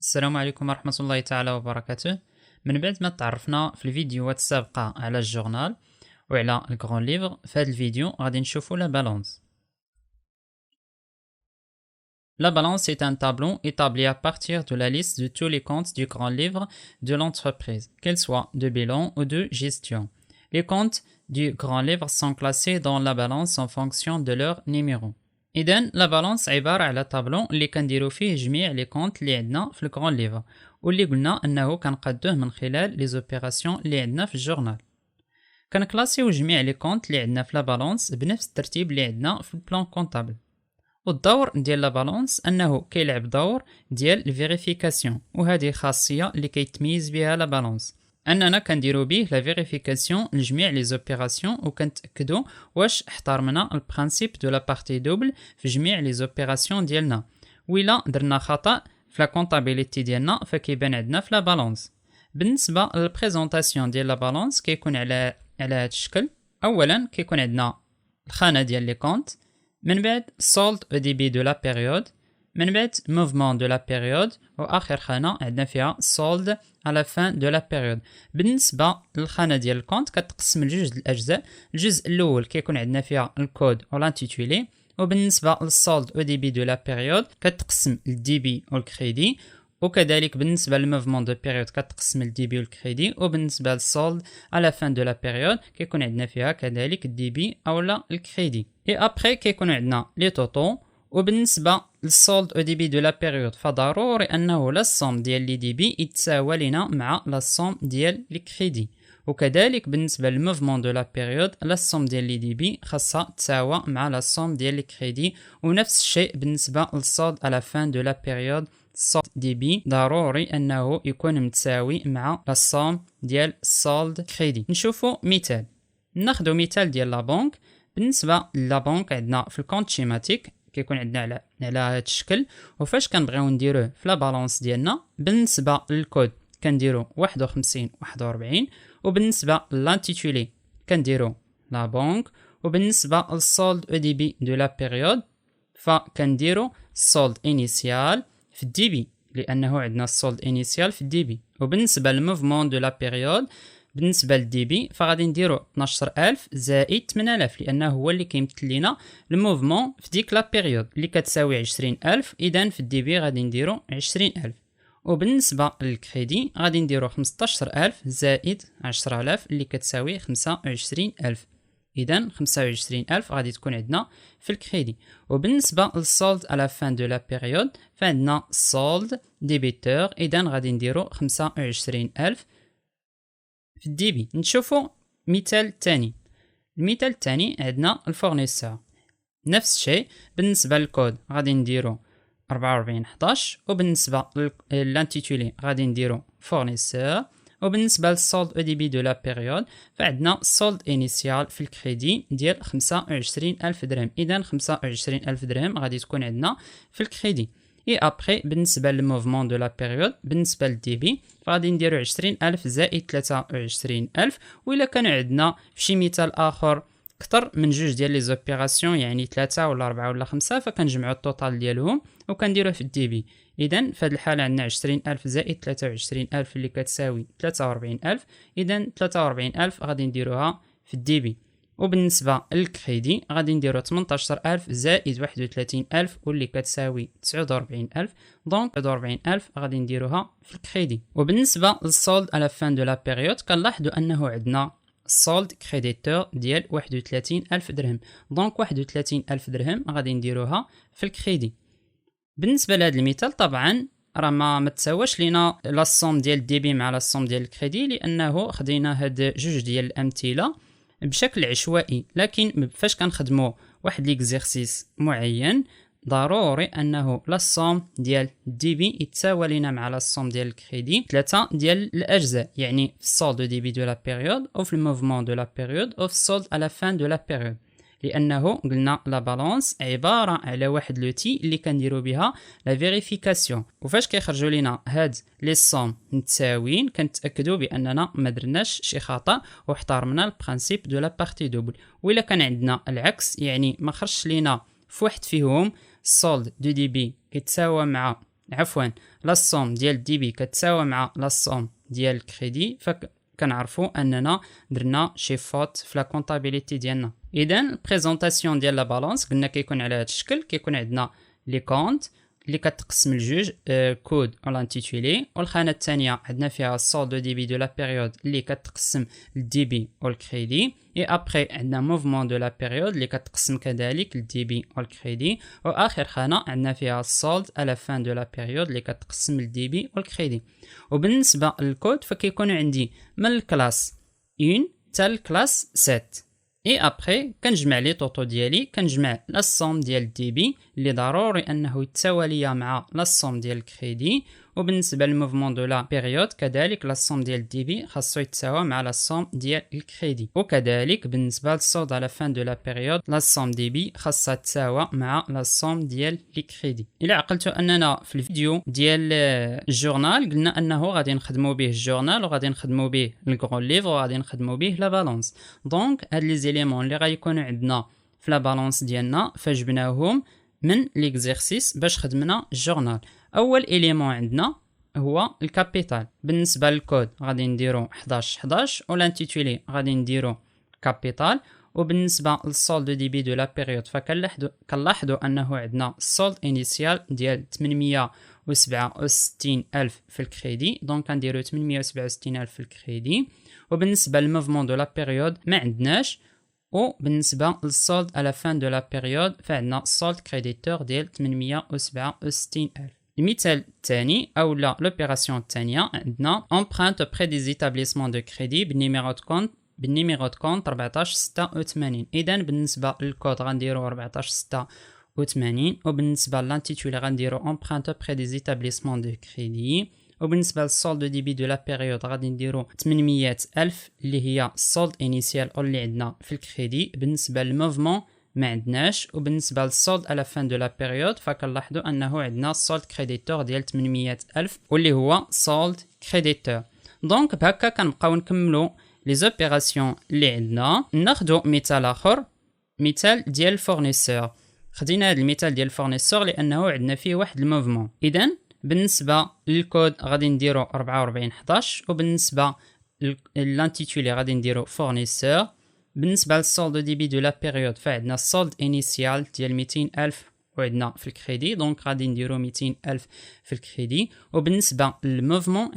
السلام عليكم ورحمة الله تعالى وبركاته. من بعد ما تعرفنا في الفيديوهات السابقة على الجورنال وعلى الكرون ليفر، في هذا الفيديو غادي نشوفو لا بالانس. La balance est un tableau établi à partir de la liste de tous les comptes du grand livre de l'entreprise, qu'elles soient de bilan ou de gestion. Les comptes du grand livre sont classés dans la balance en fonction de leur numéro. إذن لا بالانس عبارة على طابلو اللي كنديرو فيه جميع لي كونت اللي عندنا في الكرون ليفر، واللي قلنا انه كنقادوه من خلال لي زوبيراسيون اللي عندنا في الجورنال. كنكلاسيو جميع لي كونت اللي عندنا في لا بالانس بنفس الترتيب اللي عندنا في البلان كونطابل. والدور ديال لا بالانس انه كيلعب دور ديال الفيريفيكاسيون، وهذه خاصيه اللي كيتميز بها لا بالانس، اننا كنديرو به لا فيريفيكاسيون لجميع لي زوبيراسيون وكنتاكدوا واش احترمنا البرانسيپ دو لا بارتي دوبل في جميع لي زوبيراسيون ديالنا. وإلا درنا خطا في لا كونطابيليتي ديالنا فكيبان عندنا في لا بالانس. بالنسبه للبريزونطاسيون ديال لا بالانس كيكون على هذا الشكل. اولا كيكون عندنا الخانه ديال لي كونت، من بعد solde au début de la période، من بعد mouvement de la période، واخر خانه عندنا فيها solde à la fin de la période. بالنسبه للخانه ديال الكونت كتقسم لجوج الاجزاء. الجزء الاول كيكون عندنا فيها الكود والانتيتولي، وبالنسبه للsolde au début de la période كتقسم الديبي والكريدي، وكذلك بالنسبه للموفمون دو بيريود كتقسم الديبي والكريدي، وبالنسبه للسولد على فان دو لا بيريود كيكون عندنا فيها كذلك الديبي اولا الكريدي. اي ابري كيكون عندنا لي توتو. وبالنسبه للسولد او ديبي دو لا بيريود فضروري انه لا الصوم ديال لي ديبي يتساوى لنا مع لا الصوم ديال الكريدي، وكذلك بالنسبه للموفمون دو لا بيريود لا الصوم ديال لي ديبي خاصها تساوى مع لا الصوم ديال الكريدي، ونفس الشيء بالنسبه للسولد على فان دو لا بيريود السولد ديبي ضروري انه يكون متساوي مع الصوم ديال السولد كريدي. نشوفوا مثال، ناخذ مثال ديال لا بنك. بالنسبه لا بنك عندنا في الكونت شيماتيك كيكون عندنا على هذا الشكل، وفاش كنبغيو نديروه في لا بالانس ديالنا بالنسبه للكود كنديرو 51 41، وبالنسبه للانتيتولي كنديرو لا بنك، وبالنسبه للسولد او ديبي دو لا بيريود فكنديرو السولد انيسيال في الديبي لانه عندنا السولد انيسيال في الديبي. وبالنسبه للموفمون دو لا بيريود بالنسبه للديبي فغادي نديرو 12000 زائد 8000 لانه هو اللي كيمثل لنا الموفمون في ديك لا بيريود اللي كتساوي 20000. اذا في الديبي غادي نديرو 20000. وبالنسبه للكريدي غادي نديرو 15000 زائد 10000 اللي كتساوي 25000. إذن 25000 غادي تكون عندنا في الكريدي. وبالنسبة للسولد على فان دو لا بيريود فعندنا السولد ديبيتور، إذن غادي نديرو 25000 في الديبي. نشوفو مثال تاني. المثال الثاني عندنا الفورنيسور، نفس الشيء بالنسبة للكود غادي نديرو 4411، وبالنسبة للانتيتولي غادي نديرو فورنيسور، وبالنسبه للسولد او ديبي دو لا بيريود فعندنا السولد انيسيال في الكريدي ديال 25000 درهم. اذا 25000 درهم غادي تكون عندنا في الكريدي. اي ابري بالنسبه للموفمون دو لا بيريود بالنسبه للديبي فغادي نديرو 20000 زائد 23000. وإلا كان عندنا في شي مثال اخر كتر من جوج ديال لي زوبيراسيون يعني 3 ولا 4 ولا 5 فكنجمعوا التوتال ديالهم وكنديروه في الديبي. إذن في هذه الحالة عندنا 20000 زائد 23000 اللي كتساوي 43000. إذن 43000 غادي نديروها في الديبي. وبالنسبة للكريدي غادي نديرو 18000 زائد 31000 واللي كتساوي 49000. دونك 49000 غادي نديروها في الكريدي. وبالنسبة للسولد على فان دو لا بيريود كنلاحظوا أنه عندنا السولد كريديتور ديال 31000 درهم. دونك 31000 درهم غادي نديروها في الكريدي. بالنسبه لهذا المثال طبعا راه ما تساواش لينا لا الصوم ديال الديبي مع لا الصوم ديال الكريدي لانه خدينا هاد جوج ديال الامثله بشكل عشوائي، لكن فاش كنخدموا واحد ليكزيرسيس معين ضروري انه لا الصوم ديال الديبي يتساوى لينا مع لا الصوم ديال الكريدي ثلاثه ديال الاجزاء، يعني في السولد دو ديبي دو لا بيريود او في الموفمون دو لا بيريود او في السولد على فان دو لا بيريود، لانه قلنا لا بالانس عباره على واحد لوتي اللي كنديروا بها لا فيريفيكاسيون. وفاش كيخرجوا لينا هاد لي صوم متساويين كنتاكدوا باننا ما درناش شي خطا واحترمنا البرانسيپ دو لا بارتي دوبل. وإلا كان عندنا العكس يعني ما خرجش لينا في واحد فيهم السولد دو ديبي كيتساوى مع عفوا لا سوم ديال الديبي كتساوى مع لا سوم ديال الكريدي، فكنعرفوا اننا درنا شي فوت في لا كونطابيليتي ديالنا. اذا البريزونطاسيون ديال لا بالانس قلنا كيكون على هذا الشكل، كيكون عندنا لي كونت اللي كتقسم لجوج، كود و لانتيتولي، والخانه الثانيه عندنا فيها السولد دو ديبي دو لا بيريود اللي كتقسم الديبي والكريدي، اي ابري عندنا موفمون دو لا بيريود اللي كتقسم كذلك الديبي والكريدي، واخر خانه عندنا فيها السولد على فان دو لا بيريود اللي كتقسم الديبي والكريدي. وبالنسبه للكود فكيكون عندي من الكلاس 1 حتى الكلاس 7، اي ابري كنجمع لي طوطو ديالي، كنجمع لا سوم ديال الديبي اللي ضروري انه يتساوى ليا مع لا سوم ديال الكريدي، وبالنسبه للموفمون دو لا بيريود كذلك لا سوم ديال الديبي خاصو يتساوى مع لا سوم ديال الكريدي، وكذلك بالنسبه للسولد على فان دو لا بيريود لا سوم ديبي خاصها تساوى مع لا سوم ديال الكريدي. الا عقلتوا اننا في الفيديو ديال الجورنال قلنا انه غادي نخدموا به الجورنال وغادي نخدموا به الكرون ليفر وغادي نخدموا به لا بالانس، دونك هاد لي زيليمون اللي غيكونوا عندنا في لا بالانس ديالنا فجبناهم من ليكزيرسيس باش خدمنا الجورنال. اول اليمون عندنا هو الكابيتال، بالنسبه للكود غادي نديرو 11 11 والانتيتولي غادي نديرو كابيتال، وبالنسبه للسولد ديبي دو لا بيريود فكنلاحظوا انه عندنا السولد انيسيال ديال 867,000 في الكريدي، دونك غنديرو 867,000 في الكريدي. وبالنسبه للموفمون دو لا بيريود ما عندناش، وبالنسبه للسولد على فان دو لا بيريود فعندنا السولد كريديتور ديال 867,000. المثال الثاني او لا لوبيراسيون الثانيه عندنا امبرانت بري دي زيتابليسمون دو كريدي بالنيميرو دو كونت 1486. اذا بالنسبه للكود غنديرو 1486، وبالنسبه للانتيتولي غنديرو امبرانت بري دي زيتابليسمون دو كريدي، وبالنسبه للسولد ديبي دو لا بيريود غادي نديرو 800,000 اللي هي السولد انيسيال اللي عندنا في الكريدي. بالنسبه للموفمون ما عندناش، وبالنسبه للسولد على فان دو لا بيريود فكنلاحظوا انه عندنا السولد كريديتور ديال 800,000 واللي هو سولد كريديتور. دونك بهكا كنبقاو نكملوا لي زوبيراسيون اللي عندنا. ناخذ مثال اخر، مثال ديال الفورنيسور. خدينا هذا المثال ديال الفورنيسور لانه عندنا فيه واحد الموفمون. اذا بالنسبه للكود غادي نديرو 44 11، وبالنسبه للانتيتولي غادي نديرو فورنيسور. بالنسبه للسولد ديبي دو لا بيريود فعندنا السولد انيسيال ديال 200,000 وعندنا في الكريدي، دونك غادي نديرو 200,000 في الكريدي. وبالنسبه للموفمون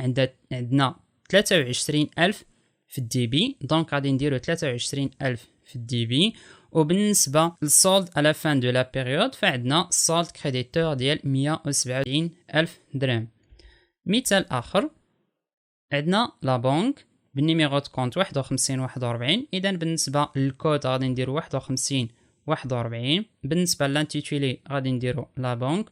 عندنا 23,000 في الديبي، دونك غادي نديرو 23,000 في الديبي. وبالنسبه للسولد على فان دو لا بيريود فعندنا السولد كريديتور ديال 177,000 درهم. مثال اخر عندنا لا بنك بالنيميرو دو كونت 51 41. اذا بالنسبه للكود غادي نديرو 51 41، بالنسبه للانتيتولي غادي نديرو لا بنك،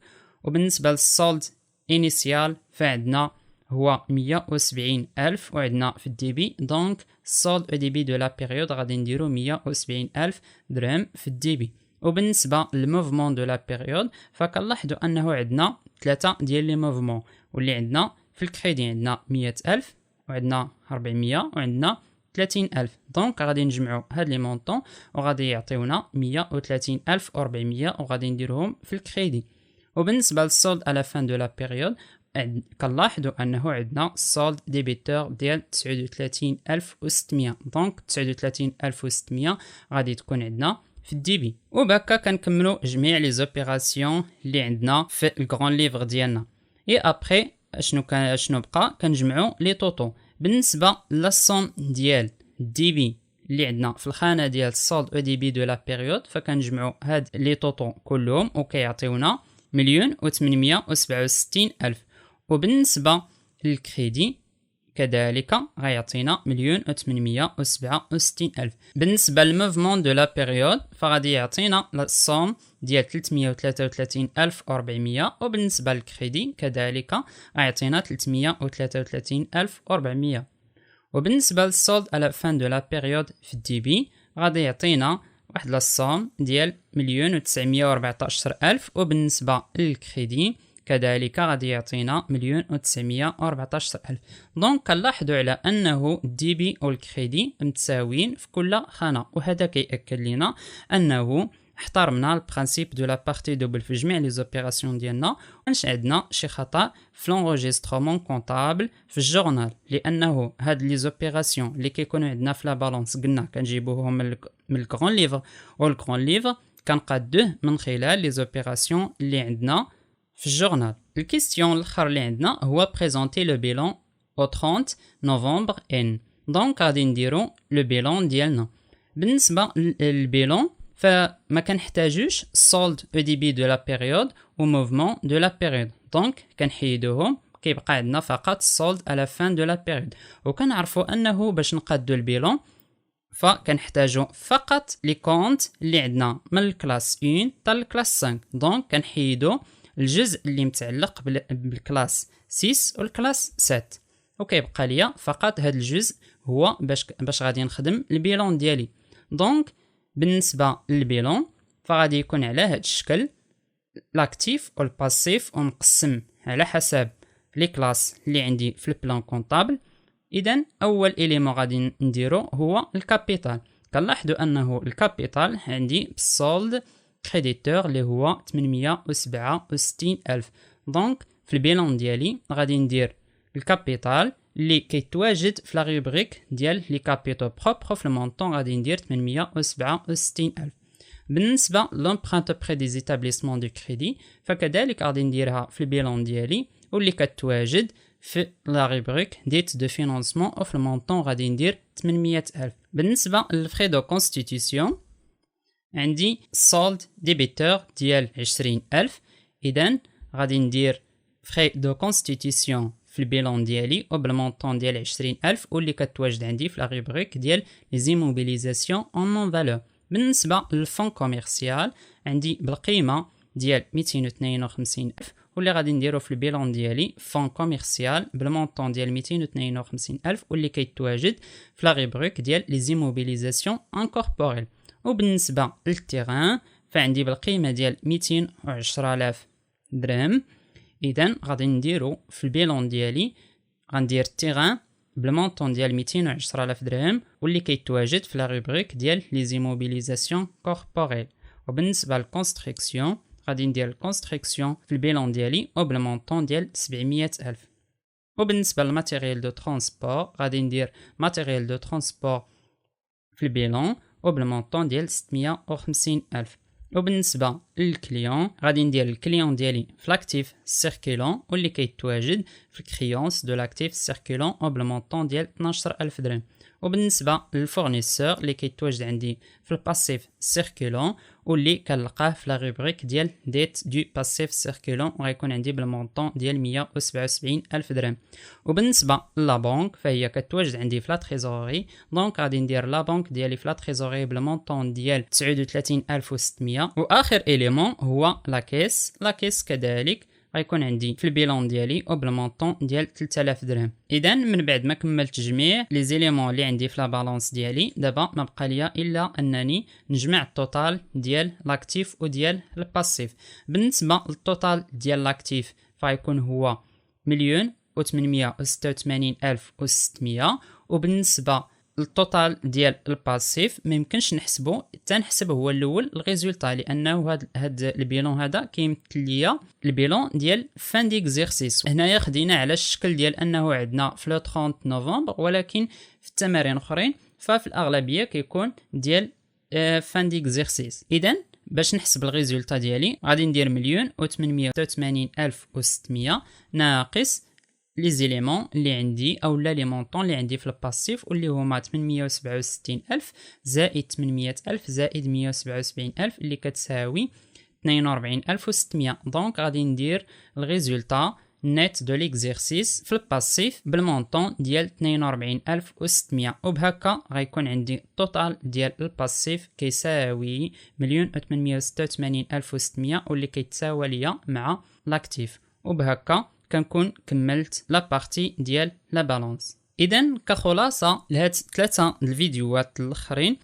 وبالنسبه للسولد انيسيال فعندنا هو 170,000 وعندنا في الديبي، دونك السولد او ديبي دو لا بيريود غادي نديرو 170,000 درهم في الديبي. وبالنسبه للموفمون دو لا بيريود فكنلاحظوا انه عندنا ثلاثه ديال لي موفمون، واللي عندنا في الكريدي عندنا 100,000 وعندنا 400 وعندنا 30,000، دونك غادي نجمعوا هاد لي مونطون وغادي يعطيونا 130,400 وغادي نديرهم في الكريدي. وبالنسبه للسولد على فان دو لا بيريود كنلاحظوا انه عندنا السولد ديبيتور ديال 39,600، دونك 39,600 غادي تكون عندنا في الديبي. وبهكا كنكملوا جميع لي زوبيراسيون اللي عندنا في الكرون ليفر ديالنا. اي ابري شنو بقى؟ كنجمعوا لي طوطو. بالنسبه للصوم ديال الديبي اللي عندنا في الخانه ديال السولد او ديبي دو لا بيريود فكنجمعوا هاد لي طوطو كلهم وكيعطيونا 1,867,000. وبالنسبه للكريدي كذلك غيعطينا 1,867,000. بالنسبه للموفمون دو لا بيريود فغادي يعطينا الصوم ديال 333,400، وبالنسبه للكريدي كذلك غيعطينا 333,400. وبالنسبه للسولد على فان دو لا بيريود في الديبي غادي يعطينا واحد الصوم ديال 1,914,000، وبالنسبه للكريدي كذلك غادي يعطينا 1,914,000. دونك كنلاحظوا على انه الديبي والكريدي متساويين في كل خانه، وهذا كيأكد لنا انه احترمنا البرانسيب دو لا بارتي دوبل في جميع لي زوبيراسيون ديالنا، مكانش عندنا شي خطا في لونغوجيسترومون كونطابل في الجورنال، لانه هاد لي زوبيراسيون اللي كيكونوا عندنا في لا بالانس قلنا كنجيبوهم من الكرون ليفر، والكرون ليفر كنقادوه من خلال لي زوبيراسيون اللي عندنا في الجورنال. الكيستيون الاخر اللي عندنا هو بريزونتي لو بيلون او 30 نوفمبر ان. دونك غادي نديرو لو بيلون ديالنا. بالنسبه للبيلون فما كنحتاجوش solde او دي بي دو لا بيريود و موفمون دو لا بيريود، دونك كنحيدوهم، كيبقى عندنا فقط solde à la fin de la période. وكنعرفوا انه باش نقادو البيلون فكنحتاجو فقط لي كونت اللي عندنا من الكلاس 1 حتى الكلاس 5. دونك كنحيدو الجزء اللي متعلق بالكلاس 6 والكلاس 7، وكيبقى ليا فقط هذا الجزء هو باش غادي نخدم البيلون ديالي. دونك بالنسبه للبيلون فغادي يكون على هذا الشكل، لاكتيف والباسيف، ومقسم على حسب لي كلاس اللي عندي في البلان كونطابل. اذا اول اليمون غادي نديرو هو الكابيتال. كنلاحظوا انه الكابيتال عندي بالسولد كريديتور اللي هو 867000. دونك في البيلون ديالي غادي ندير الكابيتال اللي كيتواجد في لا روبريك ديال لي كابيتو بروبر في المونطون، غادي ندير 867000. بالنسبه لومبرانت بري دي زيتابليسمون دو كريدي فكذلك غادي نديرها في البيلون ديالي، واللي كتواجد في لا روبريك ديت دو فينانسمون او في المونطون غادي ندير 800000. بالنسبه للفري دو كونستيتيسيون عندي سولد ديبيتور ديال 20000. اذا غادي ندير فري دو كونستيتيسيون في البيلون ديالي او بالمونطون ديال 20000، واللي كتواجد عندي في لا روبريك ديال لي زيموبيليزاسيون اون نون فالور. بالنسبه للفون كوميرسيال عندي بالقيمه ديال 252000، واللي غادي نديرو في البيلون ديالي فون كوميرسيال بالمونطون ديال 252000، واللي كيتواجد في لا روبريك ديال لي زيموبيليزاسيون انكوربوريل. وبالنسبه للتيران فعندي بالقيمه ديال 210000 درهم. اذا غادي نديرو في البيلون ديالي غندير التيران بالمونطون ديال 210000 درهم، واللي كيتواجد في لا روبريك ديال لي زيموبيليزاسيون كوربوريل. وبالنسبه للكونستركسيون غادي ندير الكونستركسيون في البيلون ديالي او بالمونطون ديال 700000. وبالنسبه للماتيريال دو ترونسبور غادي ندير ماتيريال دو ترونسبور في البيلون او بالمونطون ديال 650000. وبالنسبه للكليون غادي ندير الكليون ديالي في لاكتيف سيركيلون، واللي كيتواجد في الكريونس دو لاكتيف سيركيلون او بالمونطون ديال 12000 درهم. وبالنسبه للفورنيسور اللي كيتواجد عندي في الباسيف سيركيلون، واللي كنلقاه في لا روبريك ديال ديت دو باسيف سيركيلون، وغيكون عندي بالمونطون ديال 177000 درهم. وبالنسبه لا بنك فهي كتواجد عندي في لا تريزوري، دونك غادي ندير لا بنك ديالي في لا تريزوري بالمونطون ديال 39600. واخر اليمون هو لا كيس كذلك غيكون عندي في البيلون ديالي او بالمونطون ديال 3000 درهم. اذا من بعد ما كملت جميع لي زيليمون اللي عندي في لا بالانس ديالي، دابا ما بقى ليا الا انني نجمع التوتال ديال لاكتيف وديال الباسيف. بالنسبه للتوتال ديال لاكتيف فغيكون هو 1,886,600. وبالنسبه التوتال ديال الباسيف ما يمكنش نحسبه حتى نحسب هو الاول الريزولطا، لانه هاد البيلون هذا كيمثل ليا البيلون ديال فان ديكزيرسيس. هنايا خدينا على الشكل ديال انه عندنا في لو 30 نوفمبر، ولكن في التمارين اخرين ففي الاغلبيه كيكون ديال فان ديكزيرسيس. اذا باش نحسب الريزولطا ديالي غادي ندير 1,886,600 ناقص لي زيليمون اللي عندي او لا لي مونطون اللي عندي في الباسيف، واللي هما 867,000 زائد 800,000 زائد 177,000 اللي كتساوي 42,600. دونك غادي ندير الريزولطا نت دو ليكزيرسيس في الباسيف بالمونطون ديال 42,600. وبهكا غيكون عندي التوتال ديال الباسيف كيساوي 1,886,600، واللي كيتساوى ليا مع لاكتيف. وبهكا كنكون كملت لا بارتي ديال لا بالانس. اذا كخلاصه لهاد 3 الفيديوهات الاخرين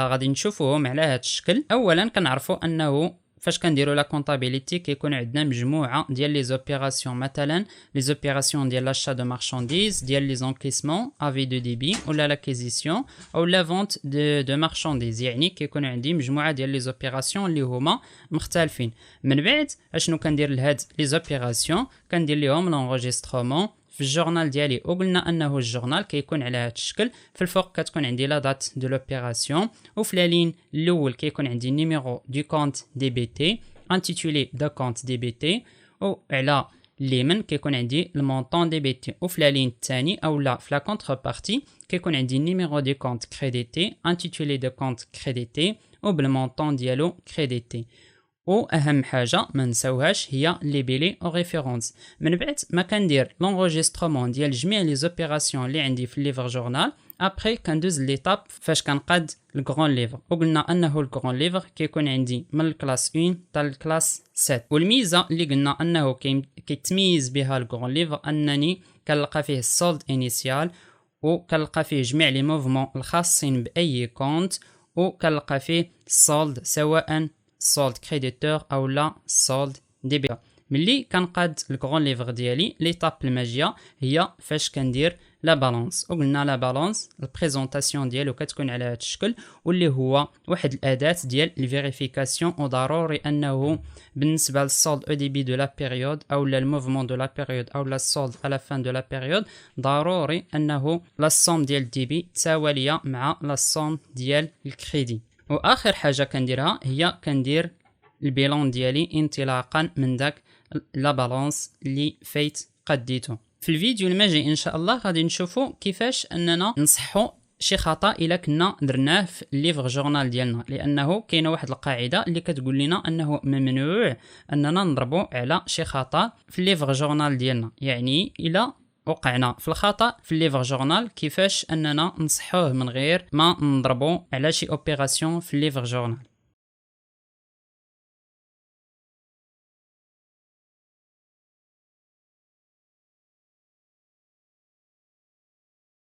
غادي نشوفوهم على هاد الشكل. اولا كنعرفوا انه فاش كنديروا لا كونطابيليتي كيكون عندنا مجموعه ديال لي زوبيراسيون، مثلا لي زوبيراسيون ديال لاشا دو مارشانديز، ديال لي زونكيسمون افي دو ديبي ولا لاكيزيسيون او لا فونت دو مارشانديز. يعني كيكون عندي مجموعه ديال لي زوبيراسيون اللي هما مختلفين. من بعد اشنو كندير لهاد لي زوبيراسيون؟ كندير ليهم لونغيسترومون في الجورنال ديالي، وقلنا انه الجورنال كيكون على هذا الشكل. في الفوق كتكون عندي لا دات دو لوبيراسيون، وفي لا لين الاول كيكون عندي نيميرو دو كونت دي بي تي انتيتولي دو كونت دي بي تي، وعلى اليمين كيكون عندي المونطون دي بي تي. وفي لا لين الثاني او لا في لا كونتر بارتي كيكون عندي نيميرو دو كونت كريديتي انتيتولي دو كونت كريديتي وبالمونطون ديالو كريديتي. واهم حاجه ما نساوهاش هي لي بيلي او ريفيرونس. من بعد ما كندير لونغيسترومون ديال جميع لي زوبيراسيون اللي عندي في الليفر جورنال، ابري كندوز ليطاب فاش كنقاد الكرون ليفر. وقلنا انه الكرون ليفر كيكون عندي من الكلاس 1 حتى الكلاس 7. والميزه اللي قلنا انه كيتميز بها الكرون ليفر انني كنلقى فيه السولد انيسيال، وكنلقى فيه جميع لي موفمون الخاصين باي كونت، وكنلقى فيه السولد سواء سولد كريديتور او لا سولد ديبيتور. ملي كنقاد الكرون ليفر ديالي ليطاب الماجيه هي فاش كندير لا بالانس. وقلنا لا بالانس البريزونطاسيون ديالو كتكون على هذا الشكل، واللي هو واحد الاداه ديال الفيريفيكاسيون. وضروري انه بالنسبه للسولد او ديبي دو لا بيريود او لا الموفمون دو لا بيريود او لا السولد على فان دو لا بيريود، ضروري انه لا سوم ديال الديبي تساويه مع لا سوم ديال الكريدي. واخر حاجه كنديرها هي كندير البيلون ديالي انطلاقا من داك لا بالانس اللي فايت قديته. في الفيديو الماجي ان شاء الله غادي نشوفوا كيفاش اننا نصحوا شي خطا الا كنا درناه في الليفر جورنال ديالنا، لانه كاينه واحد القاعده اللي كتقول لنا انه ممنوع اننا نضربوا على شي خطا في الليفر جورنال ديالنا. يعني الا وقعنا في الخطا في الليفر جورنال كيفاش اننا نصحوه من غير ما نضربوا على شي اوبيراسيون في الليفر جورنال.